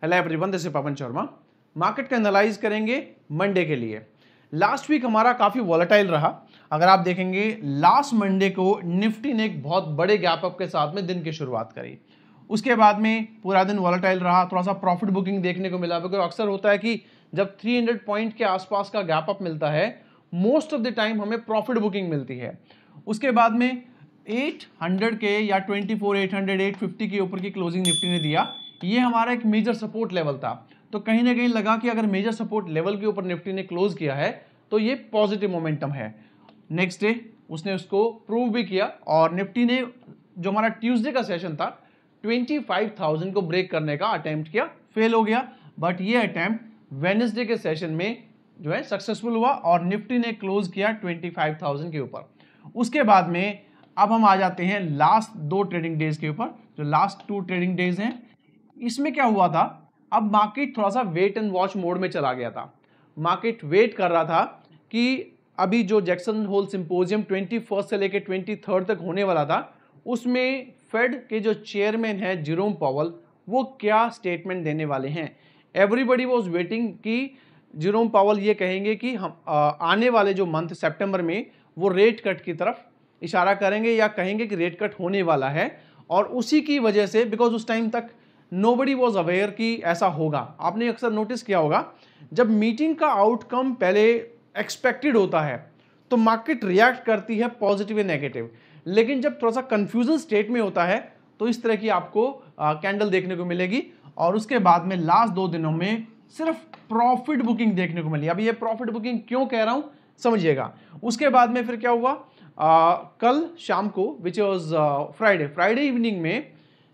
Hello everyone, this is Pawan Sharma. Market का analyse करेंगे Monday के लिए। लास्ट वीक हमारा काफ़ी वॉलेटाइल रहा। अगर आप देखेंगे लास्ट मंडे को निफ्टी ने एक बहुत बड़े गैप अप के साथ में दिन की शुरुआत करी। उसके बाद में पूरा दिन वॉलेटाइल रहा, थोड़ा सा प्रॉफिट बुकिंग देखने को मिला। बिकॉज अक्सर होता है कि जब 300 पॉइंट के आसपास का गैप अप मिलता है, मोस्ट ऑफ द टाइम हमें प्रॉफिट बुकिंग मिलती है। उसके बाद में 800 के या 24, 800, 850 के ऊपर की क्लोजिंग निफ्टी ने दिया। ये हमारा एक मेजर सपोर्ट लेवल था। तो कहीं ना कहीं लगा कि अगर मेजर सपोर्ट लेवल के ऊपर निफ्टी ने क्लोज किया है तो ये पॉजिटिव मोमेंटम है। नेक्स्ट डे उसने उसको प्रूव भी किया और निफ्टी ने जो हमारा ट्यूसडे का सेशन था 25,000 को ब्रेक करने का अटेम्प्ट किया, फेल हो गया। बट ये अटेम्प्ट वेडनेसडे के सेशन में जो है सक्सेसफुल हुआ और निफ्टी ने क्लोज किया 25,000 के ऊपर। उसके बाद में अब हम आ जाते हैं लास्ट 2 ट्रेडिंग डेज के ऊपर। जो लास्ट 2 ट्रेडिंग डेज हैं, इसमें क्या हुआ था, अब मार्केट थोड़ा सा वेट एंड वॉच मोड में चला गया था। मार्केट वेट कर रहा था कि अभी जो जैक्सन होल सिंपोजियम 21 से लेकर 23 तक होने वाला था, उसमें फेड के जो चेयरमैन है जेरोम पावेल, वो क्या स्टेटमेंट देने वाले हैं। एवरीबडी वाज वेटिंग कि जेरोम पावेल ये कहेंगे कि हम आने वाले जो मंथ सितंबर में वो रेट कट की तरफ इशारा करेंगे या कहेंगे कि रेट कट होने वाला है। और उसी की वजह से, बिकॉज उस टाइम तक नोबडी वॉज अवेयर कि ऐसा होगा। आपने अक्सर नोटिस किया होगा, जब मीटिंग का आउटकम पहले एक्सपेक्टेड होता है तो मार्केट रिएक्ट करती है पॉजिटिव या नेगेटिव। लेकिन जब थोड़ा सा कंफ्यूजन स्टेट में होता है तो इस तरह की आपको कैंडल देखने को मिलेगी। और उसके बाद में लास्ट 2 दिनों में सिर्फ प्रॉफिट बुकिंग देखने को मिली। अभी ये प्रॉफिट बुकिंग क्यों कह रहा हूं समझिएगा। उसके बाद में फिर क्या हुआ, कल शाम को विच वॉज फ्राइडे इवनिंग में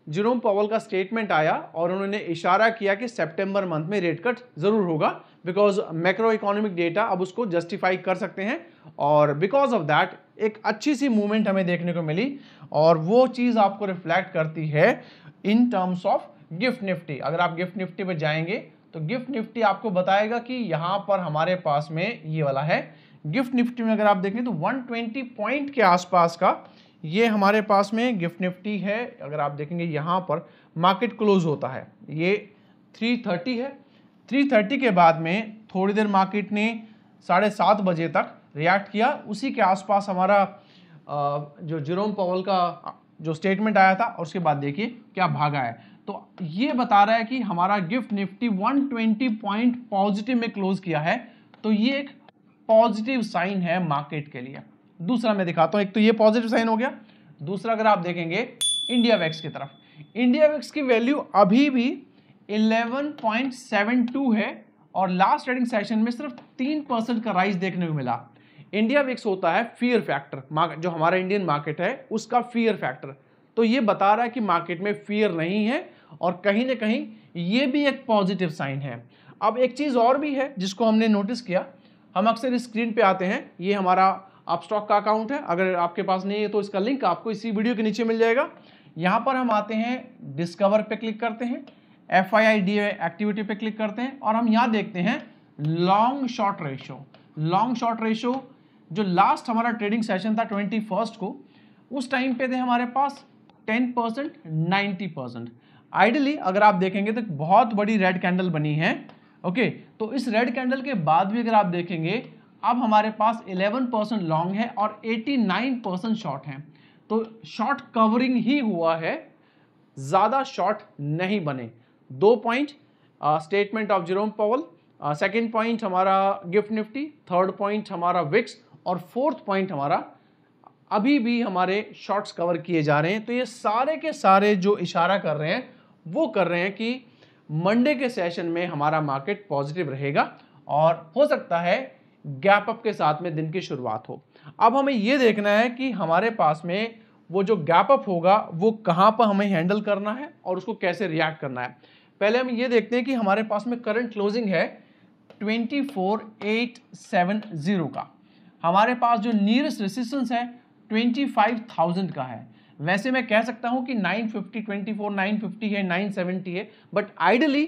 जेरोम पावेल का स्टेटमेंट आया और उन्होंने इशारा किया कि सितंबर मंथ में रेट कट जरूर होगा। बिकॉज मैक्रो इकोनॉमिक डेटा अब उसको जस्टिफाई कर सकते हैं और बिकॉज ऑफ दैट एक अच्छी सी मूवमेंट हमें देखने को मिली। और वो चीज आपको रिफ्लेक्ट करती है in terms of gift Nifty. अगर आप गिफ्ट निफ्टी पे जाएंगे तो गिफ्ट निफ्टी आपको बताएगा कि यहां पर हमारे पास में ये वाला है। गिफ्ट निफ्टी में अगर आप देखें तो 120 पॉइंट के आसपास का ये हमारे पास में गिफ्ट निफ्टी है। अगर आप देखेंगे यहां पर मार्केट क्लोज होता है, ये 330 है। 330 के बाद में थोड़ी देर मार्केट ने 7:30 बजे तक रिएक्ट किया। उसी के आसपास हमारा जो जेरोम पावेल का जो स्टेटमेंट आया था और उसके बाद देखिए क्या भागा है। तो ये बता रहा है कि हमारा गिफ्ट निफ्टी 120 पॉइंट पॉजिटिव में क्लोज किया है। तो ये एक पॉजिटिव साइन है मार्केट के लिए। दूसरा मैं दिखाता हूं, एक तो ये पॉजिटिव साइन हो गया। दूसरा अगर आप देखेंगे इंडिया वेक्स की तरफ, इंडिया वेक्स की वैल्यू अभी भी 11.72 है और लास्ट ट्रेडिंग सेशन में सिर्फ 3% का राइज देखने को मिला। इंडिया वेक्स होता है फियर फैक्टर, जो हमारा इंडियन मार्केट है उसका फियर फैक्टर। तो ये बता रहा है कि मार्केट में फियर नहीं है और कहीं ना कहीं ये भी एक पॉजिटिव साइन है। अब एक चीज और भी है जिसको हमने नोटिस किया, हम अक्सर इस स्क्रीन पे आते हैं, ये हमारा अपस्टॉक का अकाउंट है। अगर आपके पास नहीं है तो इसका लिंक आपको इसी वीडियो के नीचे मिल जाएगा। यहां पर हम आते हैं, डिस्कवर पे क्लिक करते हैं, FIIDA एक्टिविटी पे क्लिक करते हैं और हम यहां देखते हैं long short ratio. Long short ratio जो लास्ट हमारा ट्रेडिंग सेशन था 21 को, उस टाइम पे थे हमारे पास 10%, 90%। आइडियली अगर आप देखेंगे तो बहुत बड़ी रेड कैंडल बनी है। ओके, तो इस रेड कैंडल के बाद भी अगर आप देखेंगे अब हमारे पास 11% लॉन्ग है और 89% शॉर्ट है। तो शॉर्ट कवरिंग ही हुआ है, ज्यादा शॉर्ट नहीं बने। 2 point statement of Jerome Powell, second point हमारा गिफ्ट निफ्टी, थर्ड पॉइंट हमारा विक्स और फोर्थ पॉइंट हमारा अभी भी हमारे शॉर्ट्स कवर किए जा रहे हैं। तो ये सारे के सारे जो इशारा कर रहे हैं वो कर रहे हैं कि मंडे के सेशन में हमारा मार्केट पॉजिटिव रहेगा और हो सकता है गैप अप के साथ में दिन की शुरुआत हो। अब हमें यह देखना है कि हमारे पास में वो जो गैप अप होगा वो कहां पर हमें हैंडल करना है और उसको कैसे रिएक्ट करना है। पहले हम ये देखते हैं कि हमारे पास में करंट क्लोजिंग है 24,870 का। हमारे पास जो नियरेस्ट रेजिस्टेंस है 25,000 का है। वैसे मैं कह सकता हूं कि 950, 24, 950 है, 970 है, बट आइडियली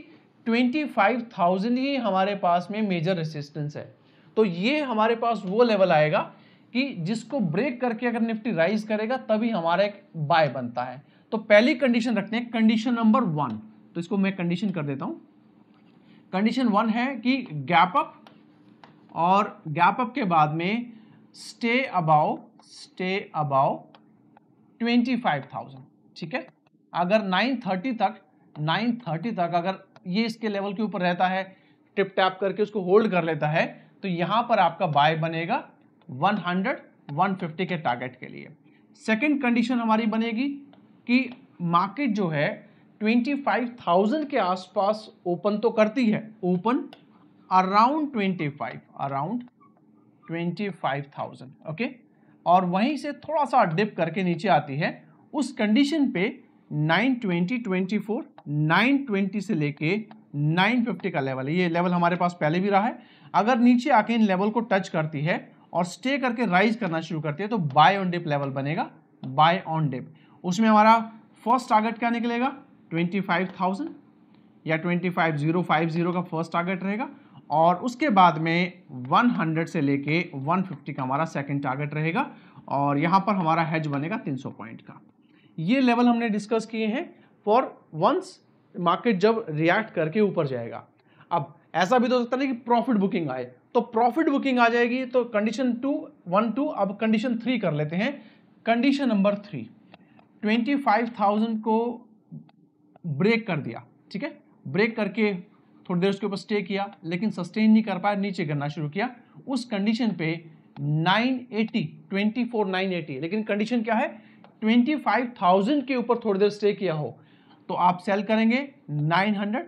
25,000 ही हमारे पास में मेजर रेजिस्टेंस है। तो ये हमारे पास वो लेवल आएगा कि जिसको ब्रेक करके अगर निफ्टी राइज करेगा तभी हमारा एक बाय बनता है। तो पहली कंडीशन रखते हैं, कंडीशन नंबर 1। तो इसको मैं कंडीशन कर देता हूं, कंडीशन 1 है कि गैप अप, और गैप अप के बाद में स्टे अबाउ 25,000, ठीक है। अगर 930 तक अगर ये इसके लेवल के ऊपर रहता है, टिप टैप करके उसको होल्ड कर लेता है, तो यहां पर आपका बाय बनेगा 150 के टारगेट के लिए। सेकंड कंडीशन हमारी बनेगी कि मार्केट जो है 25,000 के आसपास ओपन तो करती है, ओपन अराउंड 25,000, ओके, और वहीं से थोड़ा सा डिप करके नीचे आती है। उस कंडीशन पे 920 920 से लेके 950 का लेवल है, ये लेवल हमारे पास पहले भी रहा है। अगर नीचे आके इन लेवल को टच करती है और स्टे करके राइज करना शुरू करती है तो बाय ऑन डिप लेवल बनेगा, बाय ऑन डिप। उसमें हमारा फर्स्ट टारगेट क्या निकलेगा, 25,000 या 25,050 का फर्स्ट टारगेट रहेगा, और उसके बाद में 100 से लेके 150 का हमारा सेकंड टारगेट रहेगा, और यहां पर हमारा हेज बनेगा 300 पॉइंट का। ये लेवल हमने डिस्कस किए हैं फॉर वंस मार्केट जब रिएक्ट करके ऊपर जाएगा। अब ऐसा भी तो हो सकता है कि प्रॉफिट बुकिंग आए, तो प्रॉफिट बुकिंग आ जाएगी तो कंडीशन 2 अब कंडीशन 3 कर लेते हैं। कंडीशन नंबर 3, 25,000 को ब्रेक कर दिया, ठीक है, ब्रेक करके थोड़ी देर उसके ऊपर स्टे किया, लेकिन सस्टेन नहीं कर पाया, नीचे गिरना शुरू किया। उस कंडीशन पे 24,980, लेकिन कंडीशन क्या है, 25,000 के ऊपर थोड़ी देर स्टे किया हो तो आप सेल करेंगे 900,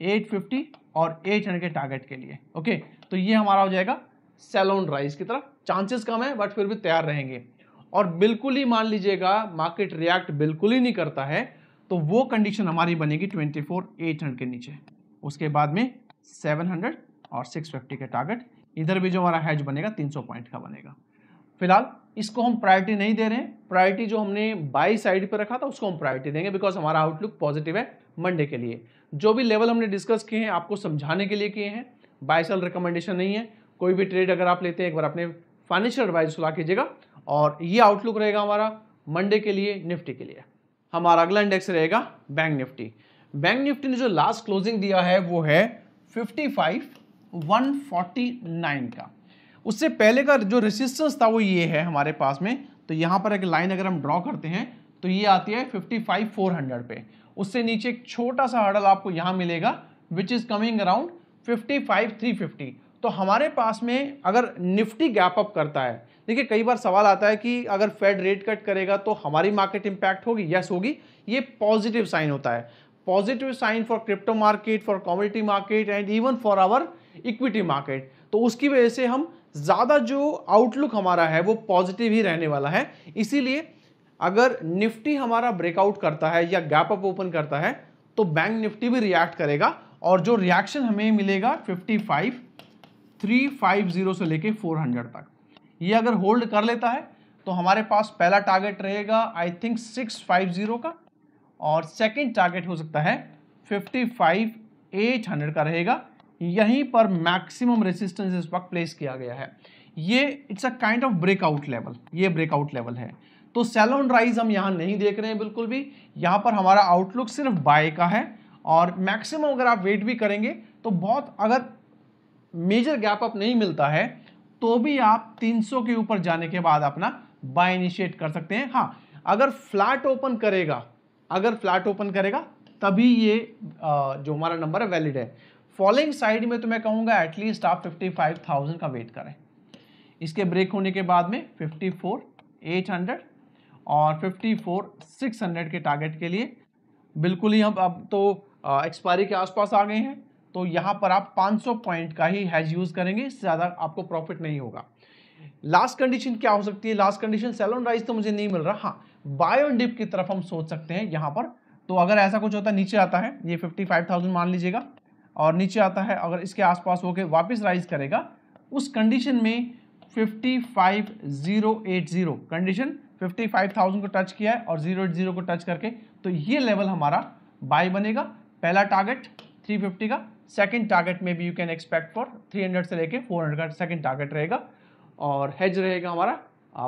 850 और 800 के टारगेट के लिए, ओके। तो ये हमारा हो जाएगा सेल ऑन राइज की तरफ। चांसेस कम है बट फिर भी तैयार रहेंगे। और बिल्कुल ही मान लीजिएगा मार्केट रिएक्ट बिल्कुल ही नहीं करता है तो वो कंडीशन हमारी बनेगी 24,800 के नीचे, उसके बाद में 700 और 650 के टारगेट। इधर भी जो हमारा हैज बनेगा 300 पॉइंट का बनेगा। फिलहाल इसको हम प्रायोरिटी नहीं दे रहे हैं, प्रायोरिटी जो हमने बाई साइड पे रखा था उसको हम प्रायोरिटी देंगे, बिकॉज हमारा आउटलुक पॉजिटिव है मंडे के लिए। जो भी लेवल हमने डिस्कस किए हैं आपको समझाने के लिए किए हैं, बाय सेल रिकमेंडेशन नहीं है। कोई भी ट्रेड अगर आप लेते हैं एक बार अपने फाइनेंशियल एडवाइस सुला कीजिएगा। और ये आउटलुक रहेगा हमारा मंडे के लिए, निफ्टी के लिए। हमारा अगला इंडेक्स रहेगा बैंक निफ्टी। बैंक निफ्टी ने जो लास्ट क्लोजिंग दिया है वो है 55,149 का। उससे पहले का जो रेसिस्टेंस था वो ये है हमारे पास में, तो यहां पर एक लाइन अगर हम ड्रॉ करते हैं तो ये आती है 55,400 पे। उससे नीचे एक छोटा सा हर्डल आपको यहां मिलेगा विच इज कमिंग अराउंड 55,350। तो हमारे पास में अगर निफ्टी गैप अप करता है, देखिए कई बार सवाल आता है कि अगर फेड रेट कट करेगा तो हमारी मार्केट इंपैक्ट होगी, यस होगी। ये पॉजिटिव साइन होता है, positive sign for crypto market, for commodity market and even for our equity market. तो उसकी वजह से हम ज्यादा जो आउटलुक हमारा है वो पॉजिटिव ही रहने वाला है। इसीलिए अगर निफ्टी हमारा ब्रेकआउट करता है या गैप अप ओपन करता है तो बैंक निफ्टी भी रिएक्ट करेगा, और जो रिएक्शन हमें मिलेगा 55,350 से लेके 400 तक, ये अगर होल्ड कर लेता है तो हमारे पास पहला टारगेट रहेगा आई थिंक 650 का, और सेकंड टारगेट हो सकता है 55,800 का रहेगा। यहीं पर मैक्सिमम रेजिस्टेंस इस वक्त प्लेस किया गया है। ये it's a kind of breakout level, ये ब्रेकआउट लेवल है। तो सेल ऑन राइज हम यहां नहीं देख रहे हैं बिल्कुल भी, यहां पर हमारा आउटलुक सिर्फ बाय का है। और मैक्सिमम अगर आप वेट भी करेंगे तो बहुत, अगर मेजर गैप अप नहीं मिलता है तो भी आप 300 के ऊपर जाने के बाद अपना बाय इनिशिएट कर सकते हैं। हाँ, अगर फ्लैट ओपन करेगा, अगर फ्लैट ओपन करेगा तभी ये जो हमारा नंबर है वैलिड है। फॉलोइंग साइड में तो मैं कहूंगा एटलीस्ट आप 55,000 का वेट करें। इसके ब्रेक होने के बाद में 54,800 और 54,600 के टारगेट के लिए बिल्कुल ही हम अब तो एक्सपायरी के आसपास आ गए हैं, तो यहां पर आप 500 पॉइंट का ही हैज यूज करेंगे, इससे ज्यादा आपको प्रॉफिट नहीं होगा। लास्ट कंडीशन क्या हो सकती है, last condition sell on rise तो मुझे नहीं मिल रहा, हाँ बाय ऑन डिप की तरफ हम सोच सकते हैं यहां पर। तो अगर ऐसा कुछ होता है, नीचे आता है ये 55,000 मान लीजिएगा, और नीचे आता है अगर इसके आसपास होकर वापस राइज करेगा, उस कंडीशन में 55,080 कंडीशन 55,000 को टच किया है और 080 को टच करके, तो ये लेवल हमारा बाय बनेगा। पहला टारगेट 350 का, सेकंड टारगेट में भी यू कैन एक्सपेक्ट फॉर 300 से लेके 400 का सेकंड टारगेट रहेगा, और हेज रहेगा हमारा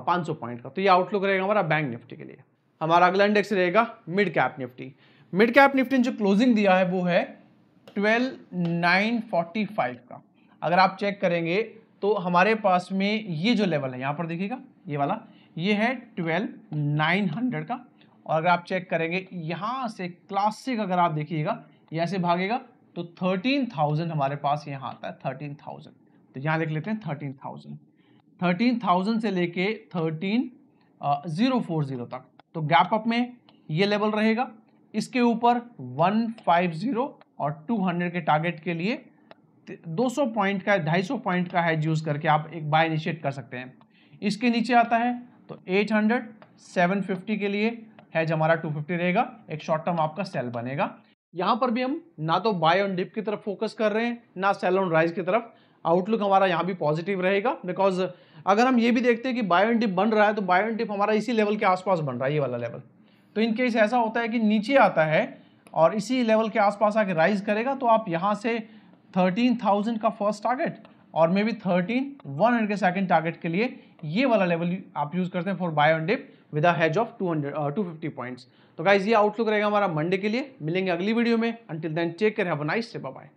500 पॉइंट का। तो ये आउटलुक रहेगा हमारा बैंक निफ्टी के लिए। हमारा अगला इंडेक्स रहेगा mid cap Nifty. Mid cap Nifty ने जो क्लोजिंग दिया है वो है 12,945 का अगर आप चेक करेंगे तो हमारे पास में ये जो लेवल है यहाँ पर देखिएगा, ये वाला, ये है 12,900 का। और अगर आप चेक करेंगे यहाँ से क्लासिक, अगर आप देखिएगा यहाँ से भागेगा तो 13,000 हमारे पास यहाँ आता है, 13,000। तो यहाँ लिख लेते हैं 13,000, 13,000 से लेके 13,040 तक। तो गैप अप में ये लेवल रहेगा, इसके ऊपर 150 और 200 के टारगेट के लिए 200 पॉइंट का, 250 पॉइंट का हेज यूज करके आप एक बाय इनिशिएट कर सकते हैं। इसके नीचे आता है तो 800, 750 के लिए हेज हमारा 250 रहेगा, एक शॉर्ट टर्म आपका सेल बनेगा। यहाँ पर भी हम ना तो बाय ऑन डिप की तरफ फोकस कर रहे हैं, ना सेल ऑन राइज की तरफ। आउटलुक हमारा यहाँ भी पॉजिटिव रहेगा, बिकॉज अगर हम ये भी देखते हैं कि बाय ऑन डिप बन रहा है तो बाय ऑन डिप हमारा इसी लेवल के आसपास बन रहा है, ये वाला लेवल। तो इन केस ऐसा होता है कि नीचे आता है और इसी लेवल के आसपास आके राइज करेगा, तो आप यहाँ से 13,000 का फर्स्ट टारगेट और मे बी 13,100 के सेकंड टारगेट के लिए ये वाला लेवल आप यूज करते हैं for buy on dip with a hedge of 250 points. तो गाइज ये आउटलुक रहेगा हमारा मंडे के लिए। मिलेंगे अगली वीडियो में, until then take care, have a nice day, bye bye.